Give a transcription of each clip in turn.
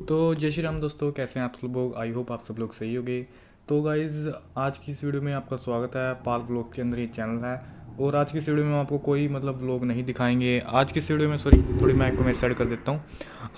तो जय श्री राम दोस्तों, कैसे हैं आप सब लोग। आई होप आप सब लोग सही होंगे। तो गाइज़, आज की इस वीडियो में आपका स्वागत है। पाल व्लॉग के अंदर ये चैनल है और आज की इस वीडियो में हम आपको कोई व्लॉग नहीं दिखाएंगे। आज की इस वीडियो में थोड़ी माइक को मैं सेट कर देता हूँ।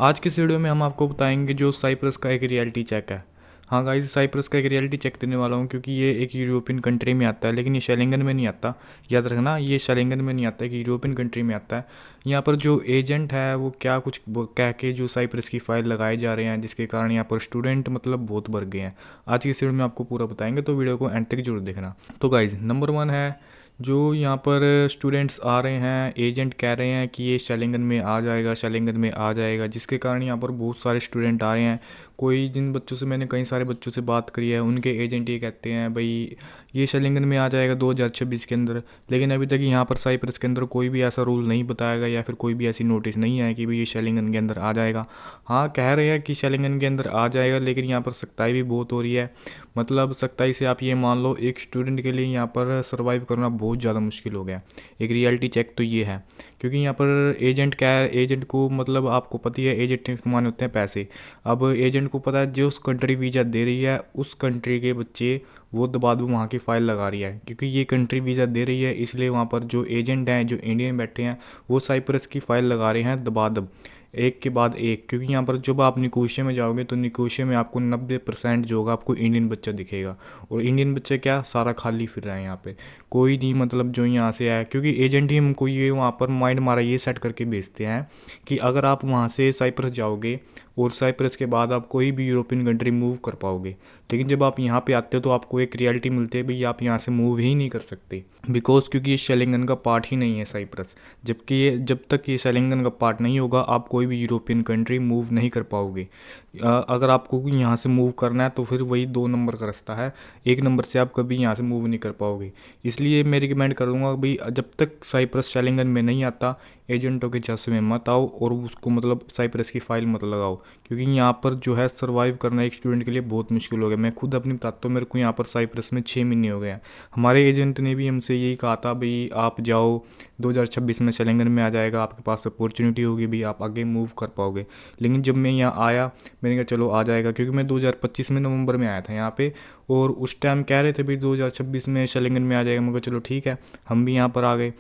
आज की इस वीडियो में हम आपको बताएंगे जो साइप्रस का एक रियलिटी चेक है। हाँ गाइस, साइप्रस का एक रियलिटी चेक देने वाला हूँ क्योंकि ये एक यूरोपियन कंट्री में आता है, लेकिन ये शेंगन में नहीं आता। याद रखना, ये शेंगन में नहीं आता है, कि यूरोपियन कंट्री में आता है। यहाँ पर जो एजेंट है वो क्या कुछ कह के जो साइप्रस की फ़ाइल लगाए जा रहे हैं, जिसके कारण यहाँ पर स्टूडेंट बहुत बढ़ गए हैं। आज की इस वीडियो में आपको पूरा बताएंगे, तो वीडियो को एंड तक जरूर देखना। तो गाइज, नंबर 1 है जो यहाँ पर स्टूडेंट्स आ रहे हैं, एजेंट कह रहे हैं कि ये शेंगन में आ जाएगा, शेंगन में आ जाएगा, जिसके कारण यहाँ पर बहुत सारे स्टूडेंट आ रहे हैं। कोई जिन बच्चों से मैंने कई सारे बच्चों से बात करी है, उनके एजेंट ये कहते हैं भाई ये शेंगन में आ जाएगा 2026 के अंदर। लेकिन अभी तक यहाँ पर साइप्रस के अंदर कोई भी ऐसा रूल नहीं बताया गया या फिर कोई भी ऐसी नोटिस नहीं है कि भाई ये शेंगन के अंदर आ जाएगा। हाँ, कह रहे हैं कि शेंगन के अंदर आ जाएगा, लेकिन यहाँ पर सख्ताई भी बहुत हो रही है। सख्ताई से आप ये मान लो, एक स्टूडेंट के लिए यहाँ पर सर्वाइव करना बहुत ज़्यादा मुश्किल हो गया। एक रियलिटी चेक तो ये है, क्योंकि यहाँ पर एजेंट क्या है, एजेंट को आपको पता ही है, एजेंट के कमाने होते हैं पैसे। अब एजेंट को पता है जो उस कंट्री वीज़ा दे रही है, उस कंट्री के बच्चे वो दबा दब वहाँ की फ़ाइल लगा रही है, क्योंकि ये कंट्री वीज़ा दे रही है, इसलिए वहाँ पर जो एजेंट हैं, जो इंडिया में बैठे हैं, वो साइप्रस की फ़ाइल लगा रहे हैं दबा दब, एक के बाद एक। क्योंकि यहाँ पर जब आप निकोशिया में जाओगे तो निकोशिया में आपको 90% जो होगा आपको इंडियन बच्चा दिखेगा। और इंडियन बच्चे क्या सारा खाली फिर रहे हैं यहाँ पे, कोई नहीं जो यहाँ से आया। क्योंकि एजेंट ही हमको ये वहाँ पर माइंड मारा ये सेट करके भेजते हैं कि अगर आप वहाँ से साइप्रस जाओगे और साइप्रस के बाद आप कोई भी यूरोपियन कंट्री मूव कर पाओगे। लेकिन जब आप यहाँ पे आते हो तो आपको एक रियलिटी मिलती है भाई, आप यहाँ से मूव ही नहीं कर सकते, बिकॉज क्योंकि ये शेंगन का पार्ट ही नहीं है साइप्रस। जबकि ये जब तक ये शेंगन का पार्ट नहीं होगा, आप कोई भी यूरोपियन कंट्री मूव नहीं कर पाओगे। अगर आपको यहाँ से मूव करना है तो फिर वही 2 नंबर का रास्ता है, 1 नंबर से आप कभी यहाँ से मूव नहीं कर पाओगे। इसलिए मैं रिकमेंड करूँगा भाई, जब तक साइप्रस शेंगन में नहीं आता, एजेंटों के झांसे में मत आओ और उसको साइप्रस की फ़ाइल मत लगाओ। क्योंकि यहाँ पर जो है सर्वाइव करना एक स्टूडेंट के लिए बहुत मुश्किल हो गया। मैं खुद अपनी बताता हूँ, मेरे को यहाँ पर साइप्रस में 6 महीने हो गए हैं। हमारे एजेंट ने भी हमसे यही कहा था भाई आप जाओ, 2026 में शेंगन में आ जाएगा, आपके पास अपॉर्चुनिटी होगी भी, आप आगे मूव कर पाओगे। लेकिन जब मैं यहाँ आया, मैंने कहा चलो आ जाएगा, क्योंकि मैं 2025 में नवंबर में आया था यहाँ पे, और उस टाइम कह रहे थे भाई 2026 में शेंगन में आ जाएगा। मैं कहा चलो ठीक है, हम भी यहाँ पर आ गए।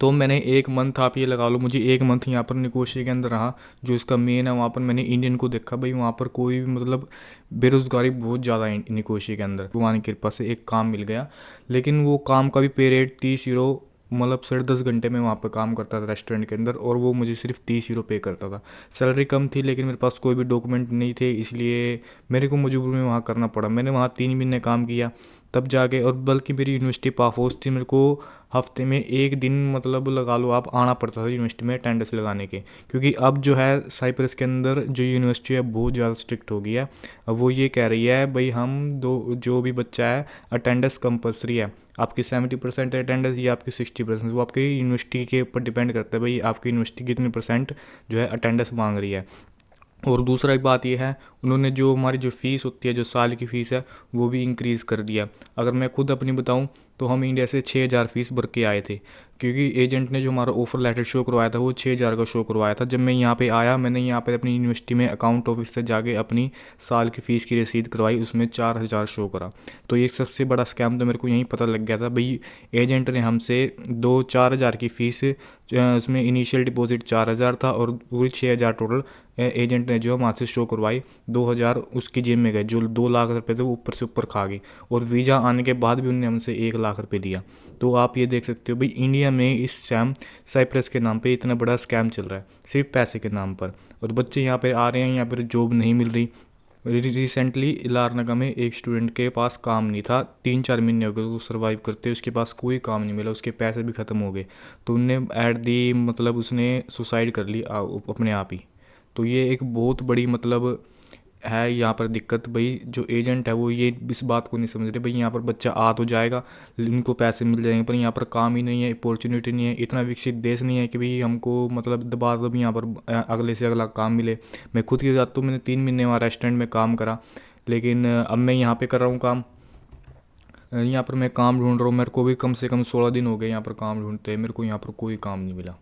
तो मैंने 1 मंथ, आप ये लगा लो, मुझे 1 मंथ यहाँ पर निकोशिया के अंदर रहा। जो इसका मेन है, वहाँ पर मैंने इंडियन को देखा भाई, वहाँ पर कोई भी बेरोज़गारी बहुत ज़्यादा है निकोशिया के अंदर। भगवान की कृपा से एक काम मिल गया, लेकिन वो काम का भी पे रेट 30 यूरो, 10.5 घंटे में वहाँ पर काम करता था रेस्टोरेंट के अंदर, और वो मुझे सिर्फ 30 यूरो पे करता था। सैलरी कम थी, लेकिन मेरे पास कोई भी डॉक्यूमेंट नहीं थे, इसलिए मेरे को मजबूरी में वहाँ करना पड़ा। मैंने वहाँ 3 महीने काम किया तब जाके, और बल्कि मेरी यूनिवर्सिटी पाफोस थी, मेरे को हफ्ते में 1 दिन लगा लो आप, आना पड़ता था यूनिवर्सिटी में अटेंडेंस लगाने के। क्योंकि अब जो है साइप्रस के अंदर जो यूनिवर्सिटी है बहुत ज़्यादा स्ट्रिक्ट हो गई है। अब वो ये कह रही है भाई, हम दो जो भी बच्चा है, अटेंडेंस कंपलसरी है। आपकी 70% अटेंडेंस या आपकी 60%, वो आपकी यूनिवर्सिटी के ऊपर डिपेंड करता है भाई, आपकी यूनिवर्सिटी कितने परसेंट जो है अटेंडेंस मांग रही है। और दूसरा एक बात यह है, उन्होंने जो हमारी जो फ़ीस होती है, जो साल की फ़ीस है, वो भी इंक्रीज़ कर दिया। अगर मैं खुद अपनी बताऊं तो हम इंडिया से 6,000 फ़ीस भर के आए थे, क्योंकि एजेंट ने जो हमारा ऑफ़र लेटर शो करवाया था वो 6,000 का शो करवाया था। जब मैं यहाँ पे आया, मैंने यहाँ पे अपनी यूनिवर्सिटी में अकाउंट ऑफिस से जाके अपनी साल की फ़ीस की रसीद करवाई, उसमें 4,000 शो करा। तो ये सबसे बड़ा स्कैम तो मेरे को यहीं पता लग गया था भाई, एजेंट ने हमसे 2-4 हज़ार की फ़ीस, उसमें इनिशियल डिपॉजिट 4,000 था और पूरी 6,000 टोटल एजेंट ने जो वहाँ से शो करवाई, 2,000 उसकी जेब में गए, जो 2 लाख रुपए थे वो ऊपर से ऊपर खा गई। और वीज़ा आने के बाद भी उन्होंने हमसे 1 लाख रुपए दिया। तो आप ये देख सकते हो भाई, इंडिया में इस टाइम साइप्रस के नाम पे इतना बड़ा स्कैम चल रहा है, सिर्फ पैसे के नाम पर। और बच्चे यहाँ पे आ रहे हैं, यहाँ पर जॉब नहीं मिल रही। रिसेंटली लारनागा में एक स्टूडेंट के पास काम नहीं था, 3-4 महीने हो गए वो सर्वाइव करते, उसके पास कोई काम नहीं मिला, उसके पैसे भी ख़त्म हो गए। तो उनने एट दी उसने सुसाइड कर ली अपने आप ही। तो ये एक बहुत बड़ी है यहाँ पर दिक्कत भाई। जो एजेंट है वो ये इस बात को नहीं समझ रहे भाई, यहाँ पर बच्चा आ तो जाएगा, इनको पैसे मिल जाएंगे, पर यहाँ पर काम ही नहीं है, अपॉर्चुनिटी नहीं है, इतना विकसित देश नहीं है कि भाई हमको दबा दो भी यहाँ पर अगले से अगला काम मिले। मैं खुद की बात तो, मैंने 3 महीने वहाँ रेस्टोरेंट में काम करा, लेकिन अब मैं यहाँ पे कर रहा हूँ काम। यहाँ पर मैं काम ढूंढ रहा हूँ, मेरे को भी कम से कम 16 दिन हो गए यहाँ पर काम ढूंढते, मेरे को यहाँ पर कोई काम नहीं मिला।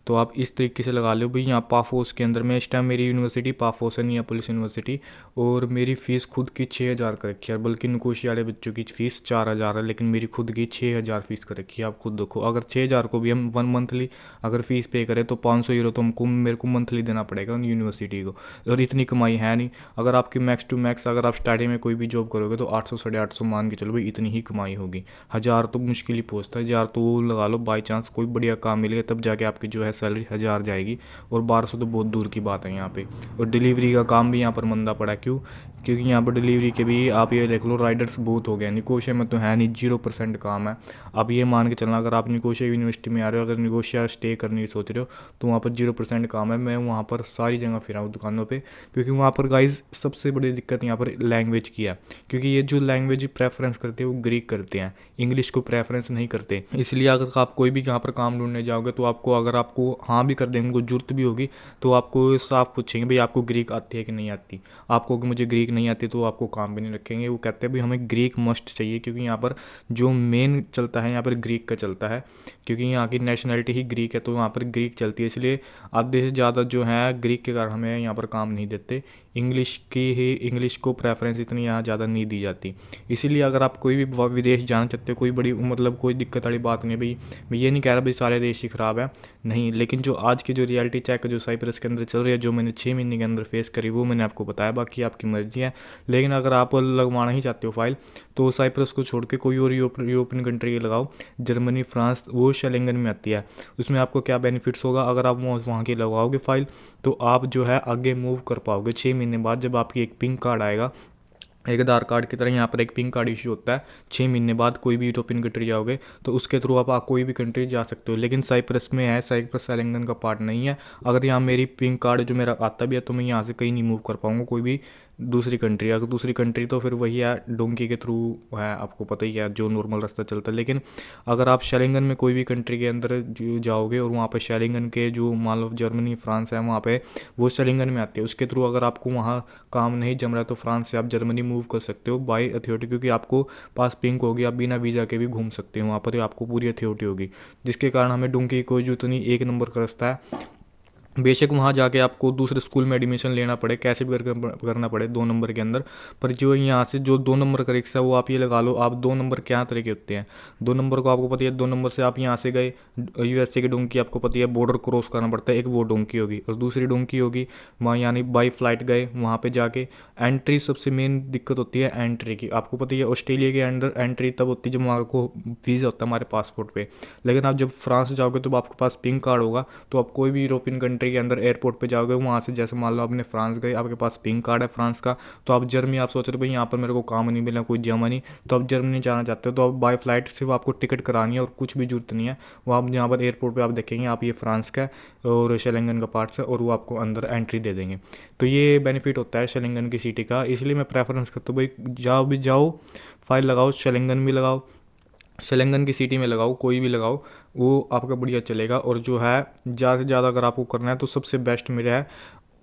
तो आप इस तरीके से लगा लो भाई। यहाँ पाफोस के अंदर मैं इस टाइम, मेरी यूनिवर्सिटी पाफोस है, नियापोलिस यूनिवर्सिटी, और मेरी फ़ीस खुद की 6,000 कर रखी है, बल्कि निकोशिया वाले बच्चों की फ़ीस 4,000 है, लेकिन मेरी खुद की 6,000 फ़ीस कर रखी है। आप खुद देखो, अगर 6,000 को भी हम 1 मंथली अगर फ़ीस पे करें तो 500 यूरो तो हमको मेरे को मंथली देना पड़ेगा उन यूनिवर्सिटी को, और इतनी कमाई है नहीं। अगर आपकी मैक्स टू मैक्स अगर आप स्टार्टिंग में कोई भी जॉब करोगे तो 800 850 मान के चलो भाई, इतनी ही कमाई होगी। 1,000 तो मुश्किल ही पहुँचता है, 1,000 तो वो लगा लो बाई चांस कोई बढ़िया काम मिलेगा तब जाके आपकी जो है सैलरी 1,000 जाएगी, और 1200 तो बहुत दूर की बात है यहाँ पे। और डिलीवरी का काम भी यहाँ पर मंदा पड़ा, क्यों? क्योंकि यहाँ पर डिलीवरी के भी आप ये देख लो राइडर्स बहुत हो गए। निकोशिया में तो है नहीं, 0% काम है। आप ये मान के चलना, अगर आप निकोशिया यूनिवर्सिटी में आ रहे हो, अगर निकोशिया स्टे करने की सोच रहे हो तो वहाँ पर 0% काम है। मैं वहाँ पर सारी जगह फिरा हूँ दुकानों पे, क्योंकि वहाँ पर गाइज सबसे बड़ी दिक्कत यहाँ पर लैंग्वेज की है, क्योंकि ये जो लैंग्वेज प्रेफरेंस करते हैं वो ग्रीक करते हैं, इंग्लिश को प्रेफरेंस नहीं करते। इसलिए अगर आप कोई भी यहाँ पर काम ढूंढने जाओगे तो आपको, अगर आपको हाँ भी कर देंगे, उनको जरूरत भी होगी तो आपको साफ पूछेंगे भाई आपको ग्रीक आती है कि नहीं आती। आपको कि मुझे ग्रीक नहीं आती तो आपको काम भी नहीं रखेंगे। वो कहते हैं भाई हमें ग्रीक मस्ट चाहिए, क्योंकि यहाँ पर जो मेन चलता है यहाँ पर ग्रीक का चलता है, क्योंकि यहाँ की नेशनलिटी ही ग्रीक है, तो यहाँ पर ग्रीक चलती है। इसलिए आधे से ज़्यादा जो है ग्रीक के कारण हमें यहाँ पर काम नहीं देते। इंग्लिश को प्रेफरेंस इतनी यहाँ ज़्यादा नहीं दी जाती। इसीलिए अगर आप कोई भी विदेश जाना चाहते हो, कोई बड़ी मतलब कोई दिक्कत वाली बात नहीं भाई। मैं ये नहीं कह रहा भाई सारे देश ही ख़राब है, नहीं, लेकिन जो आज की जो रियलिटी चेक जो साइप्रस के अंदर चल रही है, जो मैंने 6 महीने के अंदर फेस करी, वो मैंने आपको बताया। बाकी आपकी मर्जी है, लेकिन अगर आप लगवाना ही चाहते हो फाइल तो साइप्रस को छोड़ के कोई और यूरोपियन कंट्री लगाओ, जर्मनी, फ्रांस, वो शेंगन में आती है। उसमें आपको क्या बेनिफिट्स होगा, अगर आप वहाँ की लगवाओगे फाइल तो आप जो है आगे मूव कर पाओगे 6 महीने बाद, जब आपकी एक पिंक कार्ड आएगा। एक आधार कार्ड की तरह यहाँ पर एक पिंक कार्ड इशू होता है। 6 महीने बाद कोई भी यूरोपियन कंट्री जाओगे तो उसके थ्रू आप कोई भी कंट्री जा सकते हो। लेकिन साइप्रस में है, साइप्रस शेंगन का पार्ट नहीं है। अगर यहाँ मेरी पिंक कार्ड जो मेरा आता भी है तो मैं यहाँ से कहीं नहीं मूव कर पाऊँगा कोई भी दूसरी कंट्री। अगर दूसरी कंट्री तो फिर वही है, डोंकी के थ्रू है, आपको पता ही है जो नॉर्मल रास्ता चलता है। लेकिन अगर आप शेंगन में कोई भी कंट्री के अंदर जाओगे और वहाँ पर शेंगन के जो मान लो जर्मनी, फ्रांस है, वहाँ पे वो शेंगन में आती है, उसके थ्रू अगर आपको वहाँ काम नहीं जम रहा है तो फ्रांस से आप जर्मनी मूव कर सकते हो बाय अथॉरिटी, क्योंकि आपको पास पिंक होगी, आप बिना वीज़ा के भी घूम सकते हो वहाँ पर, आपको पूरी अथॉरिटी होगी। जिसके कारण हमें डोंकी को जो इतनी 1 नंबर का रास्ता है, बेशक वहाँ जाके आपको दूसरे स्कूल में एडमिशन लेना पड़े, कैसे भी करना पड़े 2 नंबर के अंदर, पर जो यहाँ से जो 2 नंबर का रिक्शा है वो आप ये लगा लो, आप 2 नंबर क्या तरह के होते हैं। 2 नंबर को आपको पता है, 2 नंबर से आप यहाँ से गए यूएसए की डोंकी, आपको पता है बॉर्डर क्रॉस करना पड़ता है, एक वो डोंकी होगी, और दूसरी डोंकी होगी वहाँ, यानी बाई फ्लाइट गए वहाँ पे जाके एंट्री, सबसे मेन दिक्कत होती है एंट्री की। आपको पता है ऑस्ट्रेलिया के अंदर एंट्री तब होती है जब हमारे को वीज़ा होता है हमारे पासपोर्ट पे। लेकिन आप जब फ्रांस जाओगे तो आपके पास पिंक कार्ड होगा, तो आप कोई भी यूरोपियन कंट्री के अंदर एयरपोर्ट पे जाओगे, वहाँ से जैसे मान लो आपने फ्रांस गए, आपके पास पिंक कार्ड है फ्रांस का, तो आप जर्मनी, आप सोच रहे हो भाई यहाँ पर मेरे को काम नहीं मिला, कोई जर्मनी, तो आप जर्मनी जाना चाहते हो तो आप बाय फ्लाइट सिर्फ आपको टिकट करानी है और कुछ भी जरूरत नहीं है। वो आप यहाँ पर एयरपोर्ट पर आप देखेंगे आप ये फ्रांस का और शेंगन का पार्ट्स है, और वो आपको अंदर एंट्री दे देंगे। तो ये बेनिफिट होता है शेंगन की सिटी का। इसलिए मैं प्रेफरेंस करता हूँ भाई जाओ भी जाओ, फाइल लगाओ, शेंगन भी लगाओ, शेंगन की सिटी में लगाओ, कोई भी लगाओ, वो आपका बढ़िया चलेगा। और जो है ज़्यादा से ज़्यादा अगर आपको करना है तो सबसे बेस्ट मेरा है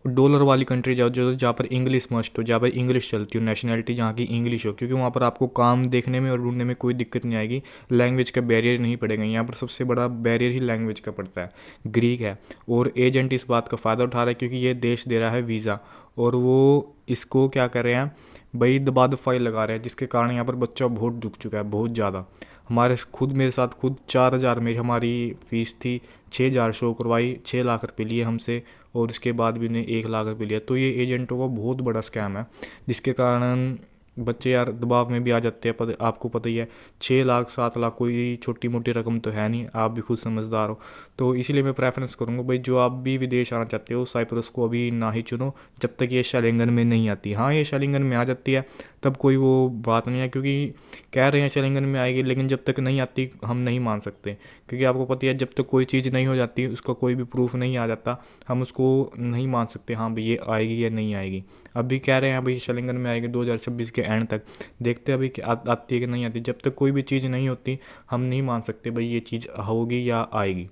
डॉलर वाली कंट्री जाओ, जो जहाँ पर इंग्लिश मस्ट हो, जहाँ पर इंग्लिश चलती हो, नेशनलिटी जहाँ की इंग्लिश हो, क्योंकि वहाँ पर आपको काम देखने में और ढूंढने में कोई दिक्कत नहीं आएगी, लैंग्वेज का बैरियर नहीं पड़ेगा। यहाँ पर सबसे बड़ा बैरियर ही लैंग्वेज का पड़ता है, ग्रीक है। और एजेंट इस बात का फ़ायदा उठा रहा है क्योंकि ये देश दे रहा है वीज़ा, और वो इसको क्या कर रहे हैं भाई, दबा दफाई लगा रहे हैं, जिसके कारण यहाँ पर बच्चा बहुत दुख चुका है, बहुत ज़्यादा। हमारे खुद मेरे साथ खुद 4,000 मेरी हमारी फ़ीस थी, 6,000 शो करवाई, 6 लाख रुपये लिए हमसे, और उसके बाद भी उन्हें 1 लाख रुपये लिया। तो ये एजेंटों का बहुत बड़ा स्कैम है, जिसके कारण बच्चे यार दबाव में भी आ जाते हैं। आपको पता ही है 6 लाख 7 लाख कोई छोटी मोटी रकम तो है नहीं, आप भी खुद समझदार हो। तो इसीलिए मैं प्रेफरेंस करूँगा भाई जो आप भी विदेश आना चाहते हो साइप्रस को अभी ना ही चुनो जब तक ये शेंगन में नहीं आती। हाँ, ये शेंगन में आ जाती है तब कोई वो बात नहीं है, क्योंकि कह रहे हैं शेंगन में आएगी, लेकिन जब तक नहीं आती हम नहीं मान सकते, क्योंकि आपको पता है जब तक कोई चीज़ नहीं हो जाती उसका कोई भी प्रूफ नहीं आ जाता, हम उसको नहीं मान सकते हाँ भाई ये आएगी या नहीं आएगी। अभी कह रहे हैं भाई शेंगन में आएगी 2026 के एंड तक, देखते हैं अभी आती है कि नहीं आती। जब तक कोई भी चीज़ नहीं होती हम नहीं मान सकते भाई ये चीज़ होगी या आएगी।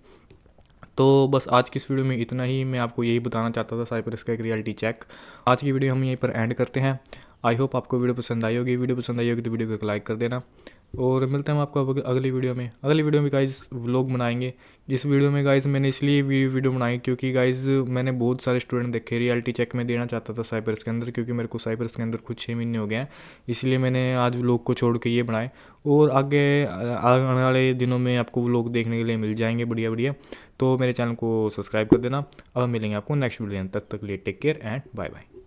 तो बस आज की इस वीडियो में इतना ही, मैं आपको यही बताना चाहता था साइप्रस का एक रियलिटी चेक। आज की वीडियो हम यहीं पर एंड करते हैं। आई होप आपको वीडियो पसंद आई होगी। वीडियो पसंद आई होगी तो वीडियो को लाइक कर देना और मिलते हैं हम आपको अगली वीडियो में। अगली वीडियो में गाइज़ व्लॉग बनाएंगे। इस वीडियो में गाइज़ मैंने इसलिए वीडियो बनाई क्योंकि गाइज़ मैंने बहुत सारे स्टूडेंट देखे, रियलिटी चेक में देना चाहता था साइबर्स के अंदर, क्योंकि मेरे को साइबर्स के अंदर कुछ 6 महीने हो गए हैं, इसलिए मैंने आज व्लॉग को छोड़ के ये बनाए। और आगे आने वाले दिनों में आपको व्लॉग देखने के लिए मिल जाएंगे बढ़िया बढ़िया। तो मेरे चैनल को सब्सक्राइब कर देना। अब मिलेंगे आपको नेक्स्ट वीडियो, तब तक के लिए take care and bye bye.